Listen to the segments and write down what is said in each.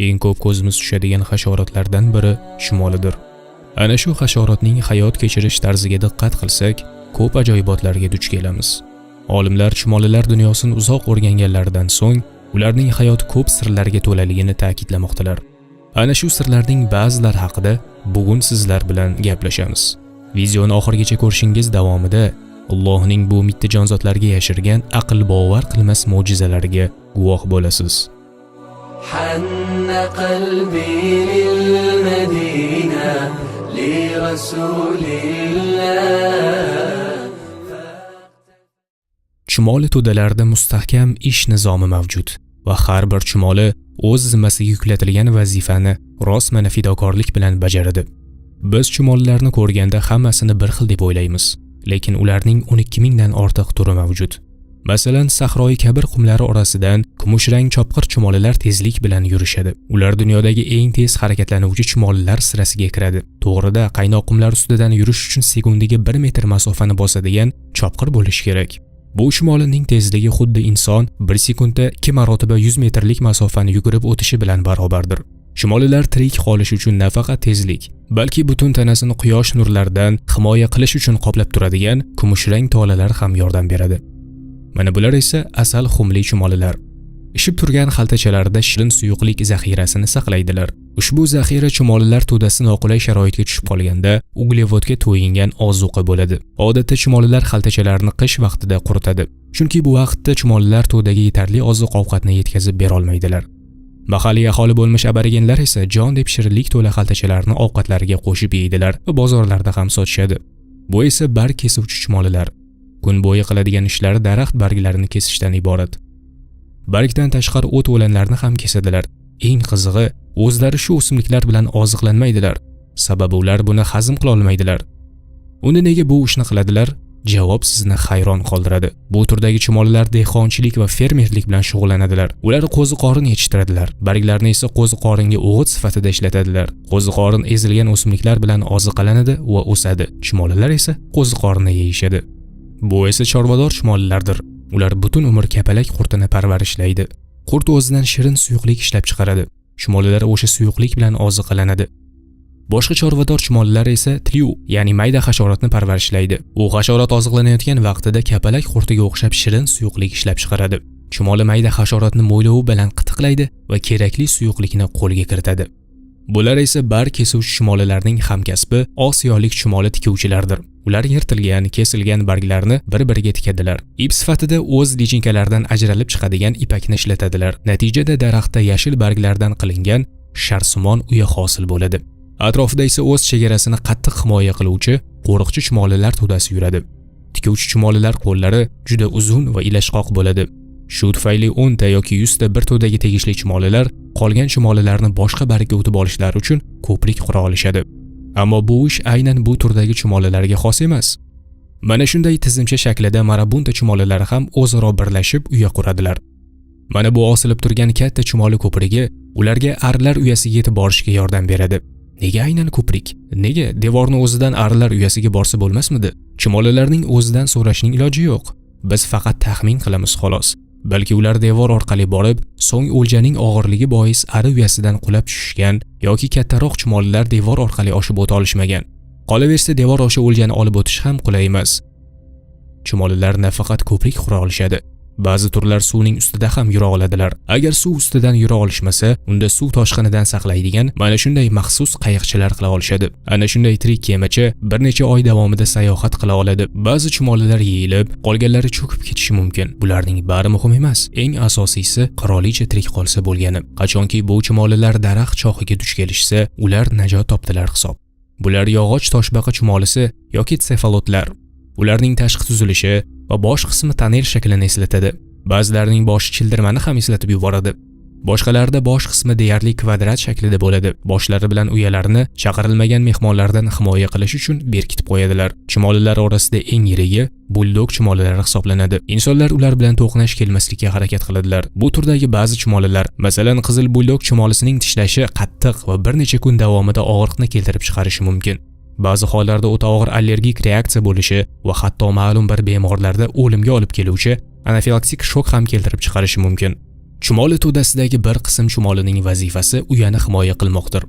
eng ko'p ko'zimiz tushadigan hasharotlardan biri chumolidir. Ana shu hasharotning hayot kechirish tarziga diqqat qilsak, ko'p ajoyibotlarga duch kelamiz. Olimlar chumolilar dunyosini uzoq o'rganganlaridan so'ng, ularning hayoti ko'p sirlarga to'laligini ta'kidlamoqdalar. Ana shu sirlarning ba'zilari haqida bugun sizlar bilan gaplashamiz. Videoni oxirigacha ko'rishingiz davomida Allohning bu mitti jonzotlarga yashirgan aql bovar qilmas mo'jizalariga guvoh bo'lasiz. حن قلبي للمدينة لرسول الله. Chumoli to'dalarida mustahkam ish nizomi mavjud va har bir chumoli o'z zimmasiga yuklatilgan vazifani rostmana fidokorlik bilan bajaradi. Biz chumollarni ko'rganda hammasini bir xil deb o'ylaymiz, lekin ularning 12 mingdan ortiq turi mavjud. Masalan, Sahroi Kabir qumlari orasidan kumushrang chopqir chumolilar tezlik bilan yurishadi. Ular dunyodagi eng tez harakatlanuvchi chumolilar sirasiga kiradi. To'g'rida, qaynoq qumlar ustidan yurish uchun sekundiga 1 metr masofani bosadigan chopqir bo'lish kerak. Bu chumolining tezligi xuddi inson 1 sekundda 2 marotaba 100 metrlik masofani yugurib o'tishi bilan barobardir. Chumolilar tirik qolish uchun nafaqat tezlik, balki butun tanasini quyosh nurlaridan himoya qilish uchun qoplab turadigan kumushrang tolalar ham yordam beradi. Mana bular esa asal xumli chumolilar. Ishib turgan xaltachalarida shirin suyuqlik zaxirasini saqlaydilar. Ushbu zaxira chumolilar to'dasi noqulay sharoitga tushib qolganda uglevodga to'yingan ozuqa bo'ladi. Odatda chumolilar xaltachalarni qish vaqtida quritadi, chunki bu vaqtda chumolilar to'daga yetarli oziq-ovqatni yetkazib bera olmaydilar. Mahalliy aholi bo'lmish aborigenlar esa jon deb shirinlik to'la xaltachalarni ovqatlariga qo'shib yeydilar va bozorlarda ham sotishadi. Bu esa barg kesuvchi chumolilar. Kun bo'yi qiladigan ishlari daraxt barglarini kesishdan iborat. Bargdan tashqari o't o'lanlarni ham kesadilar. Eng qizig'i, o'zlari shu o'simliklar bilan oziqlanmaydilar. Sababi ular buni hazm qila olmaydilar. Unda nega bu ishni qiladilar? Javob sizni hayron qoldiradi. Bu turdagi chumolilar dehqonchilik va fermerlik bilan shug'ullanadilar. Ular qo'ziqorin yetishtiradilar. Barglarni esa qo'ziqoringa o'g'it sifatida ishlatadilar. Qo'ziqorin ezilgan o'simliklar bilan oziqlanadi va o'sadi. Chumolilar esa qo'ziqorinni yeyishadi. Bu esa chorvador chumolilardir. Ular butun umr kapalak qurtini parvarishlaydi. Qurt o'zidan shirin suyuqlik ishlab chiqaradi. Chumolilar o'sha suyuqlik bilan oziqlanadi. Boshqa chorvador chumolilar esa tliu, ya'ni mayda hasharotni parvarishlaydi. U hasharot oziqlanayotgan vaqtida kapalak qurtiga o'xshab shirin suyuqlik ishlab chiqaradi. Chumoli mayda hasharotni mo'ylovi bilan qitiqlaydi va kerakli suyuqlikni qo'lga kiritadi. Bular esa barg kesuvchi chumolilarning hamkasbi osiyolik chumoli tikuvchilardir. Ular yirtilgan, kesilgan barglarni bir-biriga tikadilar. Ip sifatida o'z lichinkalaridan ajralib chiqadigan ipakni ishlatadilar. Natijada daraxtda yashil barglardan qilingan sharsimon uya hosil bo'ladi. Atrofida esa o'z chegarasini qattiq himoya qiluvchi qo'riqchi chumolilar to'dasi yuradi. Tikuvchi chumolilar qo'llari juda uzun va ilashqoq bo'ladi. Shu tufayli 10 ta yoki 100 ta bir to'daga tegishli chumolilar qolgan chumolilarni boshqa bargga o'tib olishlari uchun ko'prik qura olishadi. Ammo bu ish aynan bu turdagi chumolilarga xos emas. Mana shunday tizimcha shaklida marabunta chumolilari ham o'zaro birlashib uya quradilar. Mana bu osilib turgan katta chumoli ko'prigi ularga arilar uyasiga yetib borishga yordam beradi. Nega aynan ko'prik? Nega devorni o'zidan arilar uyasiga borsa bo'lmasmidi? Chumolilarning o'zidan so'rashning iloji yo'q. Biz faqat taxmin qilamiz xolos. Balki ular devor orqali borib, so'ng o'ljaning og'irligi bois ari uyasidan qulab tushishgan yoki kattaroq chumolilar devor orqali oshib o'ta olishmagan. Qolaversa devor osha o'ljani olib o'tish ham qulay emas. Chumolilar nafaqat ko'prik qura olishadi. Ba'zi turlar suvning ustida ham yura oladilar. Agar suv ustidan yura olishmasa, unda suv toshqinidan saqlaydigan mana shunday maxsus qayiqchilar qila olishadi. Ana shunday tirik kemachi bir necha oy davomida sayohat qila oladi. Ba'zi chumolilar yeyilib, qolganlari cho'kib ketishi mumkin. Bularning bari muhim emas. Eng asosiysi qirolicha tirik qolsa bo'lgani. Qachonki bu chumolilar daraxt choxiga duch kelishsa, ular najot topdilar hisob. Bular yog'och toshbaqa chumolisi yoki tsefalotlar. Ularning tashqi tuzilishi va bosh qismi tonel shaklini eslatadi. Ba'zilarining boshi childirmani ham eslatib yuboradi. Boshqalarida bosh qismi deyarli kvadrat shaklida bo'ladi. Boshlari bilan uyalarini chaqirilmagan mehmonlardan himoya qilish uchun berkitib qo'yadilar. Chumolilar orasida eng yirigi buldog chumolilari hisoblanadi. Insonlar ular bilan to'qnash kelmaslikka harakat qiladilar. Bu turdagi ba'zi chumolilar, masalan, qizil buldog chumolisining tishlashi qattiq va bir necha kun davomida og'riqni keltirib chiqarishi mumkin. Ba'zi hollarda o'ta og'ir allergik reaksiya bo'lishi va hatto ma'lum bir bemorlarda o'limga olib keluvchi anafilaktik shok ham keltirib chiqarishi mumkin. Chumoli to'dasidagi bir qism chumolining vazifasi uyani himoya qilmoqdir.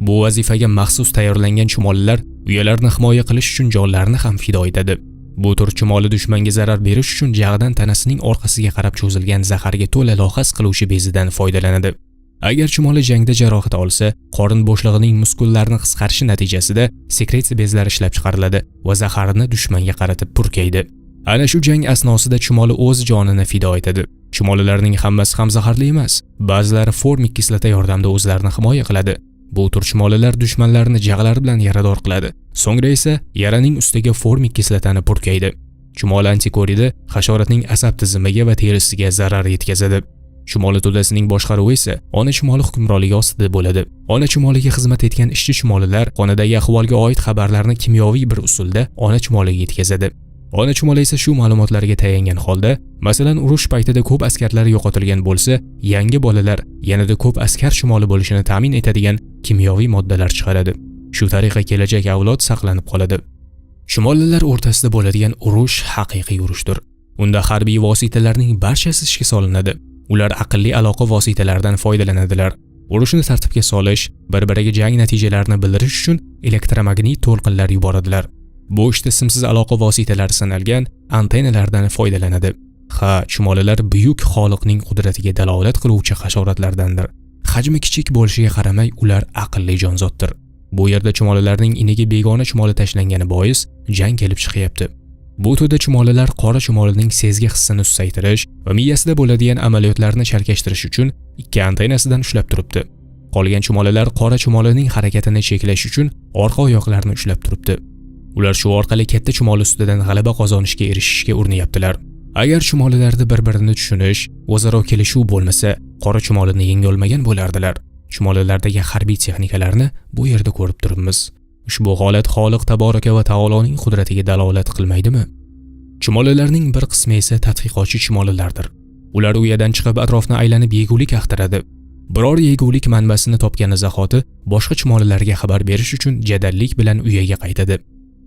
Bu vazifaga maxsus tayyorlangan chumolilar uyalarni himoya qilish uchun jonlarini ham fido etadi. Bu tur chumoli dushmanga zarar berish uchun jag'idan tanasining orqasiga qarab cho'zilgan zaharga to'la lohas qiluvchi bezidan foydalanadi. Agar chumoli jangda jarohat olsa, qorin bo'shlig'ining muskullarini qisqarishi natijasida sekresiya bezlari ishlab chiqariladi va zaharni dushmanga qaratib purkaydi. Ana shu jang asnosida chumoli o'z jonini fido etadi. Chumolilarning hammasi ham zaharli emas. Ba'zilari formik kislota yordamida o'zlarini himoya qiladi. Bu tur chumolilar dushmanlarini jag'lari bilan yarador qiladi. So'ngra esa yaraning ustiga formik kislotani purkaydi. Chumoli antikorida hasharotning asab tizimiga va terisiga zarar yetkazadi. Chumoli to'dasining boshqaruvi esa ona chumoli hukmronligi ostida bo'ladi. Ona chumoliga xizmat etgan ishchi chumolilar qonidagi ahvolga oid xabarlarni kimyoviy bir usulda ona chumoliga yetkazadi. Ona chumoli esa shu ma'lumotlarga tayangan holda, masalan, urush paytida ko'p askarlar yo'qotilgan bo'lsa, yangi bolalar yanada ko'p askar chumoli bo'lishini ta'min etadigan kimyoviy moddalar chiqaradi. Shu tariqa kelajak avlod saqlanib qoladi. Chumolilar o'rtasida bo'ladigan urush haqiqiy urushdir. Unda harbiy vositalarning barchasi ishga solinadi. Ular aqlli aloqa vositalaridan foydalanadilar. Urushni tartibga solish, bir-biriga jang natijalarini bildirish uchun elektromagnit to'lqinlar yuboradilar. Bu ishda simsiz aloqa vositalari sanalgan antennalardan foydalanadi. Chumolilar buyuk Xoliqning qudratiga dalolat qiluvchi hasharotlardandir. Hajmi kichik bo'lishiga qaramay, ular aqlli jonzotdir. Bu yerda chumolilarning iniga begona chumoli tashlangani bois jang kelib chiqyapti. Bu turda chumolilar qora chumolining sezgi hissini susaytirish va miyasida bo'ladigan amaliyotlarni chalkashtirish uchun ikki antennasidan ushlab turibdi. Qolgan chumolilar qora chumolining harakatini cheklash uchun orqa oyoqlarini ushlab turibdi. Ular shu orqali katta chumoli ustidan g'alaba qozonishga erishishga urinyaptilar. Agar chumolilarda bir-birini tushunish, o'zaro kelishuv bo'lmasa, qora chumolini yenga olmagan bo'lardilar. Chumolilardagi harbiy texnikalarni bu yerda ko'rib turibmiz. Ushbu holat Xoliq taboraka va taoloning qudratiga dalolat qilmaydimi? Chumolilarning bir qismi esa tadqiqotchi chumolilardir. Ular uyadan chiqib atrofni aylanib yegulik axtaradi. Biror yegulik manbasini topgani zahoti boshqa chumolilarga xabar berish uchun jadallik bilan uyaga qaytadi.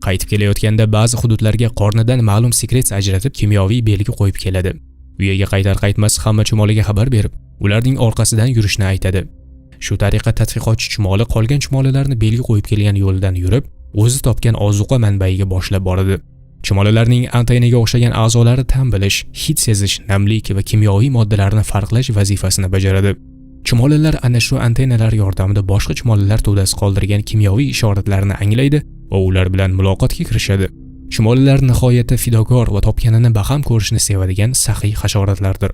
Qaytib kelayotganda ba'zi hududlarga qornidan ma'lum sekrets ajratib kimyoviy belgi qo'yib keladi. Uyaga qaytar-qaytmas hamma chumoliga xabar berib, ularning orqasidan yurishni aytadi. Shu tariqa tadqiqotchi chumoli qolgan chumolilarni belgi qo'yib kelgan yo'ldan yurib, o'zi topgan ozuqa manbaiga boshlab boradi. Chumolilarning antennaga o'xshagan a'zolari ta'm bilish, hid sezish, namlik va kimyoviy moddalarni farqlash vazifasini bajaradi. Chumolilar ana shu antennalar yordamida boshqa chumolilar to'dasi qoldirgan kimyoviy ishoratlarni anglaydi va ular bilan muloqotga kirishadi. Chumolilar nihoyatda fidokor va topganini baham ko'rishni sevadigan saxiy hasharotlardir.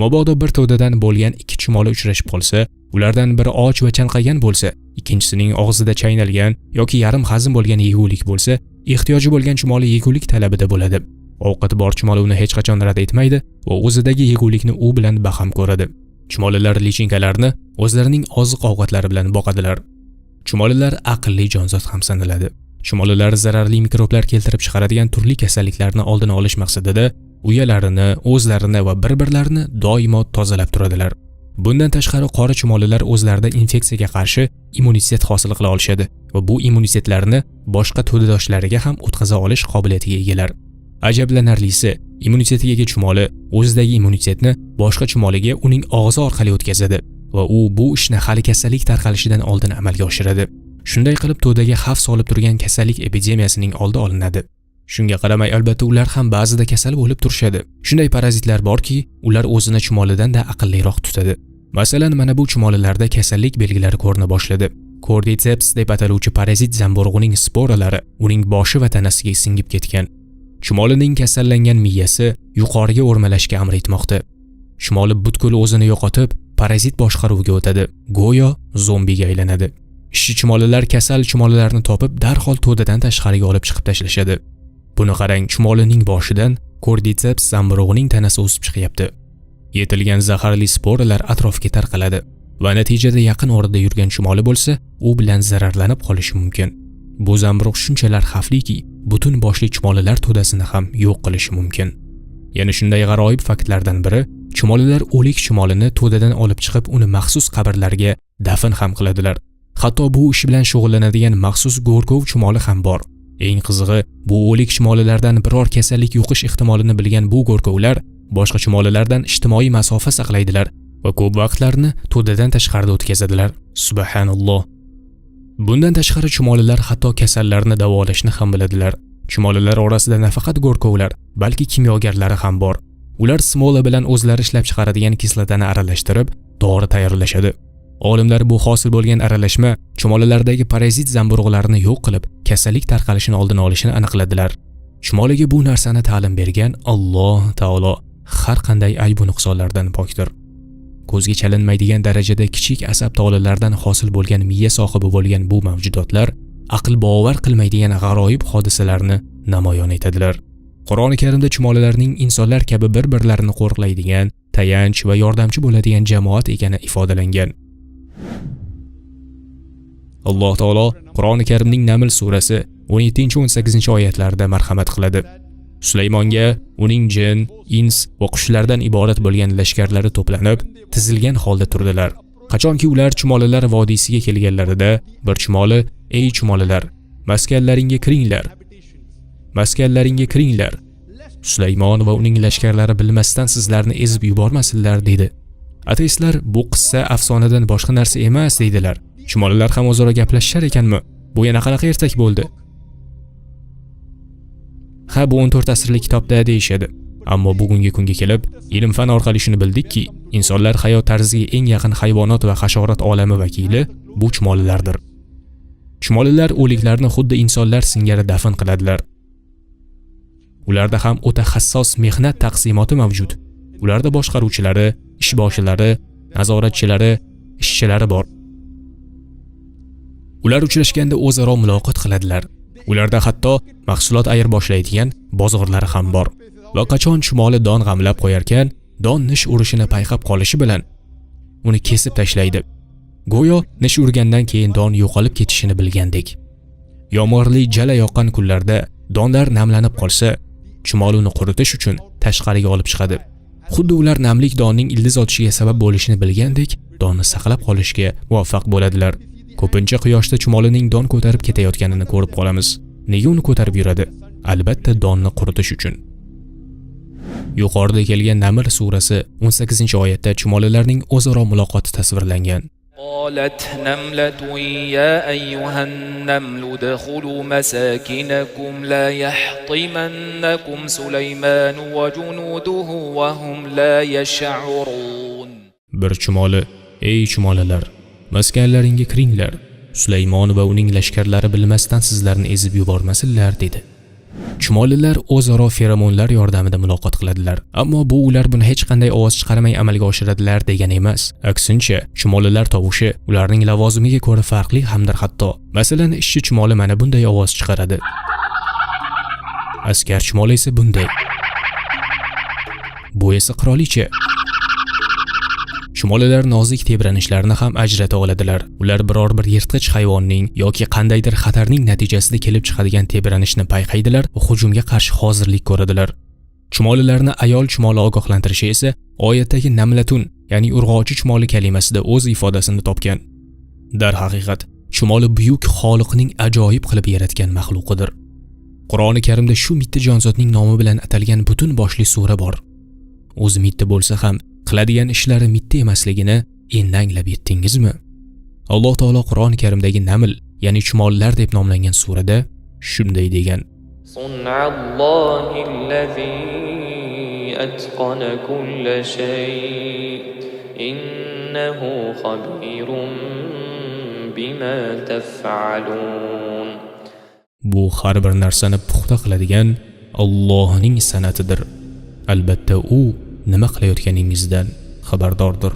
Mabodo bir to'dadan bo'lgan ikki chumoli uchrashib qolsa, ulardan biri och va chanqagan bo'lsa, ikkinchisining og'zida chaynalgan yoki yarim hazm bo'lgan yegulik bo'lsa, ehtiyoji bo'lgan chumoli yegulik talabida bo'ladi. Ovqati bor chumoli uni hech qachon rad etmaydi va o'zidagi yegulikni u bilan baham ko'radi. Chumolilar lichinkalarni o'zlarining oziq-ovqatlari bilan boqadilar. Chumolilar aqlli jonzot ham sanaladi. Chumolilar zararli mikroblar keltirib chiqaradigan turli kasalliklarni oldini olish maqsadida uyalarini, o'zlarini va bir-birlarini doimo tozalab turadilar. Bundan tashqari qora chumolilar o'zlarida infeksiyaga qarshi immunitet hosil qila olishadi va bu immunitetlarni boshqa to'dadoshlariga ham o'tkaza olish qobiliyatiga egalar. Ajablanarlisi, immunitetiga ega chumoli o'zidagi immunitetni boshqa chumoliga uning og'zi orqali o'tkazadi va u bu ishni hali kasallik tarqalishidan oldin amalga oshiradi. Shunday qilib to'daga xavf solib turgan kasallik epidemiyasining oldi olinadi. Shunga qaramay albatta ular ham ba'zida kasal bo'lib turishadi. Shunday parazitlar borki, ular o'zini chumolidan-da aqlliroq tutadi. Masalan, mana bu chumolilarda kasallik belgilari ko'rina boshladi. Cordyceps deb ataluvchi parazit zamburug'ining sporalari uning boshi va tanasiga singib ketgan. Chumolining kasallangan miyasi yuqoriga o'rmalashga amr etmoqda. Chumoli butkul o'zini yo'qotib, parazit boshqaruviga o'tadi. Go'yo zombiga aylanadi. Ishchi chumolilar kasal chumolilarni topib, darhol to'dadan tashqariga olib chiqib tashlashadi. Buni qarang, chumolining boshidan Cordyceps zamburug'ining tanasi o'sib chiqyapti. Yetilgan zaharli sporalar atrofga tarqaladi va natijada yaqin orada yurgan chumoli bo'lsa, u bilan zararlanib qolishi mumkin. Bu zamburug' shunchalar xavfliki, butun boshli chumolilar to'dasini ham yo'q qilishi mumkin. Yana shunday g'aroyib faktlardan biri, chumolilar o'lik chumolini to'dadan olib chiqib, uni maxsus qabrlarga dafn ham qiladilar. Hatto bu ish bilan shug'ullanadigan maxsus go'rkov chumoli ham bor. Eng qizig'i, bu o'lik chumolilardan biror kasallik yuqish ehtimolini bilgan bu go'rkovlar boshqa chumolilardan ijtimoiy masofa saqlaydilar va ko'p vaqtlarni to'dadan tashqarida o'tkazadilar. Subhanalloh. Bundan tashqari chumolilar hatto kasallarni davolashni ham biladilar. Chumolilar orasida nafaqat go'rkovlar, balki kimyogarlari ham bor. Ular smola bilan o'zlari ishlab chiqaradigan kislotani aralashtirib, dori tayyorlashadi. Olimlar bu hosil bo'lgan aralashma chumolilardagi parazit zamburug'larni yo'q qilib, kasallik tarqalishini oldini olishini aniqladilar. Chumoliga bu narsani ta'lim bergan Alloh taolo har qanday ayb va nuqsonlardan pokdir. Ko'zga chalinmaydigan darajada kichik asab tolalaridan hosil bo'lgan miya sohibi bo'lgan bu mavjudotlar aql bovar qilmaydigan g'aroyib hodisalarni namoyon etadilar. Qur'oni Karimda chumolilarning insonlar kabi bir-birlarini qo'riqlaydigan, tayanch va yordamchi bo'ladigan jamoat ekani ifodalangan. Alloh taolo Qur'oni Karimning Naml surasi 17-18-oyatlarida marhamat qiladi. Sulaymonga uning jin, ins va qushlardan iborat bo'lgan lashkarlari to'planib, tizilgan holda turdilar. Qachonki ular chumolilar vodiysiga kelganlarida, bir chumoli: "Ey chumolilar, maskanlaringga kiringlar. Maskanlaringga kiringlar. Sulaymon va uning lashkarlari bilmasdan sizlarni ezib yubormasinlar" dedi. Ateistlar bu qissa afsonadan boshqa narsa emas deydilar. Chumolilar ham o'zaro gaplashishar ekanmi? Bu yana qanaqa ertak bo'ldi? Ha, bu 14 asrlik kitobda deyishadi. Ammo bugungi kunga kelib, ilm-fan orqali shuni bildikki, insonlar hayot tarziga eng yaqin hayvonot va hasharot olami vakili bu chumolilardir. Chumolilar o'liklarni xuddi insonlar singari dafn qiladilar. Ularda ham o'ta hassos mehnat taqsimoti mavjud. Ularda boshqaruvchilari, ishboshilari, nazoratchilari, ishchilari bor. Ular uchrashganda o'zaro muloqot qiladilar. Ularda hatto mahsulot ayirboshlaydigan bozorlari ham bor. Va qachon chumoli don g'amlab qo'yarkan, don nish urishini payqab qolishi bilan uni kesib tashlaydi. Go'yo nish urgandan keyin don yo'qolib ketishini bilgandek. Yomg'irli jala yoqqan kunlarda donlar namlanib qolsa, chumoli uni quritish uchun tashqariga olib chiqadi. Xuddi ular namlik donning ildiz otishiga sabab bo'lishini bilgandek, donni saqlab qolishga muvaffaq bo'ladilar. Ko'pincha quyoshda chumolining don ko'tarib ketayotganini ko'rib qolamiz. Nega uni ko'tarib yuradi? Albatta donni quritish uchun. Yuqorida kelgan Naml surasi 18-oyatda chumolilarning o'zaro muloqoti tasvirlangan. قالت نملة يا أيها النمل ادخلوا مساكنكم لا يحطمنكم سليمان وجنوده وهم لا يشعرون. Bir chumoli: "Ey chumolilar, maskanlaringga kiringlar. Sulaymon va uning lashkarlari bilmasdan sizlarni ezib yubormasinlar" dedi. Chumolilar o'zaro feromonlar yordamida muloqot qiladilar. Ammo bu ular buni hech qanday ovoz chiqarmay amalga oshiradilar degani emas. Aksincha, chumolilar tovushi ularning lavozimiga ko'ra farqli hamdir hatto. Masalan, ishchi chumoli mana bunday ovoz chiqaradi. Askar chumoli esa bunday. Bu esa qirolicha. Chumolilar nozik tebranishlarni ham ajrata oladilar. Ular biror bir yirtqich hayvonning yoki qandaydir xatarning natijasida kelib chiqadigan tebranishni payqaydilar va hujumga qarshi hozirlik ko'radilar. Chumolilarni ayol chumoli ogohlantirishi esa oyatdagi namlatun, ya'ni urg'ochi chumoli kalimasida o'z ifodasini topgan. Darhaqiqat, chumoli buyuk Xoliqning ajoyib qilib yaratgan maxluqidir. Qur'oni Karimda shu mitti jonzotning nomi bilan atalgan butun boshli sura bor. O'zi mitti bo'lsa ham qiladigan ishlari mitti emasligini endi anglab yetdingizmi? Alloh taolo Qur'oni Karimdagi Naml, ya'ni chumollar deb nomlangan surada shunday degan: Sun'allohillazi atqana kulla shay innahu khabirun bima taf'alun. Bu har bir narsani puxta qiladigan Allohning san'atidir. Albatta u nima qilayotganingizdan xabardordir.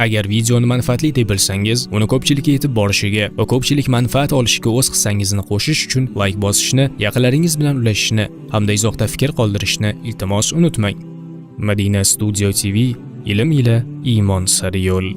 Agar videoni manfaatli deb bilsangiz, uni ko'pchilikka yetib borishiga va ko'pchilik manfaat olishiga o'z hissangizni qo'shish uchun like bosishni, yaqinlaringiz bilan ulashishni hamda izohda fikr qoldirishni iltimos unutmang. Madina Studio TV, ilm ila iymon sari yo'l.